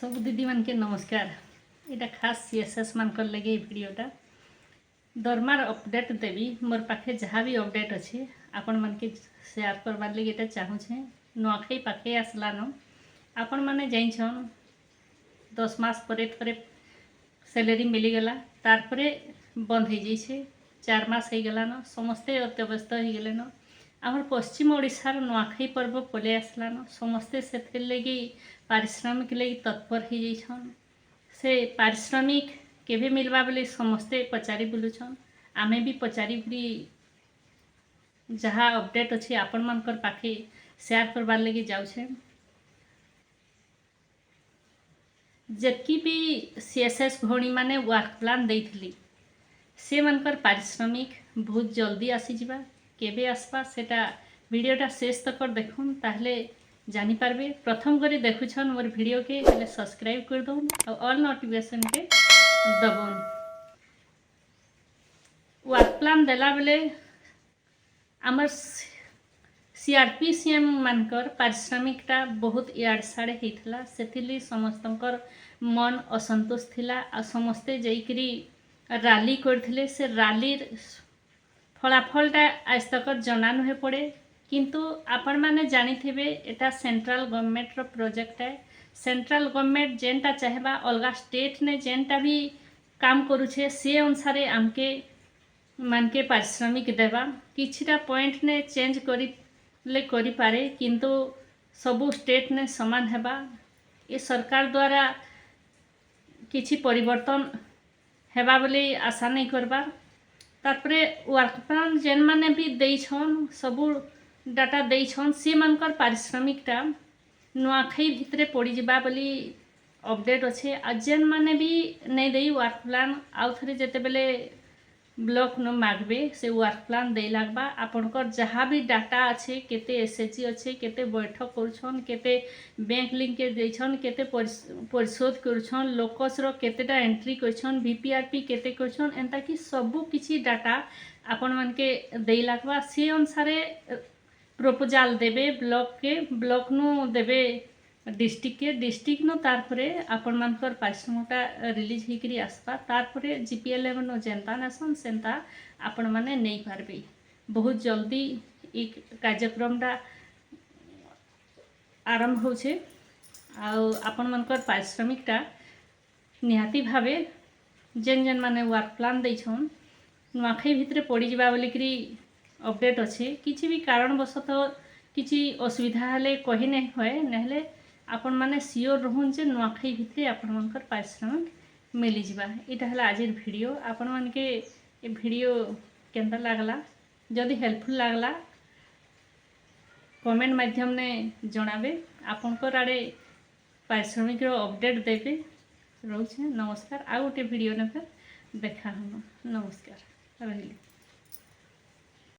सब दीदी मन के नमस्कार। इटा खास सीएसएस मान कर लगे वीडियोटा दरमार अपडेट देवी मोर पाखे जहाँ भी अपडेट अच्छे आपण मन के शेयर करवार लगे इटा चाहूँचे। नुआखाई पाखे आसलान आपण मैंने जाइन 10 मास पर थोड़े सैलरी मिलीगला तार बंद हो जाइए 4 मास हो गलान समस्ते अत्यवस्थ हो गले न आमर पश्चिम ओडिशार नुआखाई पर्व पलि आसलान समस्ते से लगी पारिश्रमिक लगी तत्पर हो जाइछन। से पारिश्रमिक केवे मिलवा बोले समस्ते पचारि बुलुछन आमे भी पचारि बुली जहाँ अपडेट अच्छे आपण मानकर पाखे शेयर करवार लगी जाऊे। जबकि भी सीएसएस भौणी माने वर्क प्लान देइथिली से मनकर पारिश्रमिक बहुत जल्दी आसीजिबा केबे आसबा सेटा वीडियोटा शेष तक देखुन ताहले जानी पारबे। प्रथम करी देखुछन मोर वीडियो के हेले सब्सक्राइब कर दउन और ऑल नोटिफिकेशन के दबउन। वर्क प्लान देला बेले आमर सीआरपीसीएम मानकर पारिश्रमिकटा बहुत इयाड़ साड़े होता से समस्तंकर मन असंतोष थिला आ समस्ते जाइकरी राली करथिले से रालीर फलाफलटा आज तक जना नुहे पड़े किंतु आपण माने जानी थे एटा सेंट्रल गवर्नमेंट रो प्रोजेक्ट है। सेंट्रल गवर्नमेंट जेनटा चाहेबा अलगा स्टेट ने जेनटा भी काम करुछे से अनुसार आमके मानके पारिश्रमिक देवा किछिटा पॉइंट ने चेंज करी पारे किंतु सबु स्टेट ने समान हेबा ये सरकार द्वारा किछि परिवर्तन हेबा बोली आशा नहीं करबा। तारपरे वर्क प्लान जेन माने भी देइछन सबु डाटा देइछन से मानकर पारिश्रमिकटा नुआखाई भितरे पड़ी जिबा बोली अपडेट अच्छे आ जेन माने भी नहीं देई वर्क प्लान आउ थरे जेते बेले ब्लॉक न मागबे से वर्क प्लान दे लागबा आपनकर जहाँ भी डाटा अच्छे केते एसएचजी अच्छे केते बैठक करुछन केते बैंक लिंक के देछन केते परिशोध करुछन लोकस रो केतेटा एंट्री करछन वीपीआरपी केते करछन एंता कि सबु किछि डाटा आपण मन के दे लागबा से अनुसार प्रपोजल देबे ब्लॉक नु देबे डिस्ट्रिक्ट नु तारपरे आपण मानकर पारिश्रमिकटा रिलीज होकरी आसबा तारपरे जीपीएलएम नो जेनता नेसन सेंता आपण माने नहीं पारबे। बहुत जल्दी एक कार्यक्रमटा आरंभ होछे आउ आपण मानकर पारिश्रमिकटा निहाती भावे जेन जेन माने वर्क प्लान देछन नुआखाई भितरे पड़ी जिबा बोलिकरी अपडेट अच्छे किछि भी कारणवशतः किछि असुविधा हेले कहि नहीं होए नहले आपण माने सियोर रहन जे नुआखाई भितरे आपण मानकर पारिश्रमिक मिली जिबा। इटा हला आजिर वीडियो आपण मान के ए वीडियो केनता लागला जदि हेल्पफुल लागला कमेंट माध्यम ने जणाबे आपनकर आड़े पारिश्रमिक रो अपडेट देबे। रोचे नमस्कार आ गोटे वीडियो ने फिर देखा हम नमस्कार रहिली।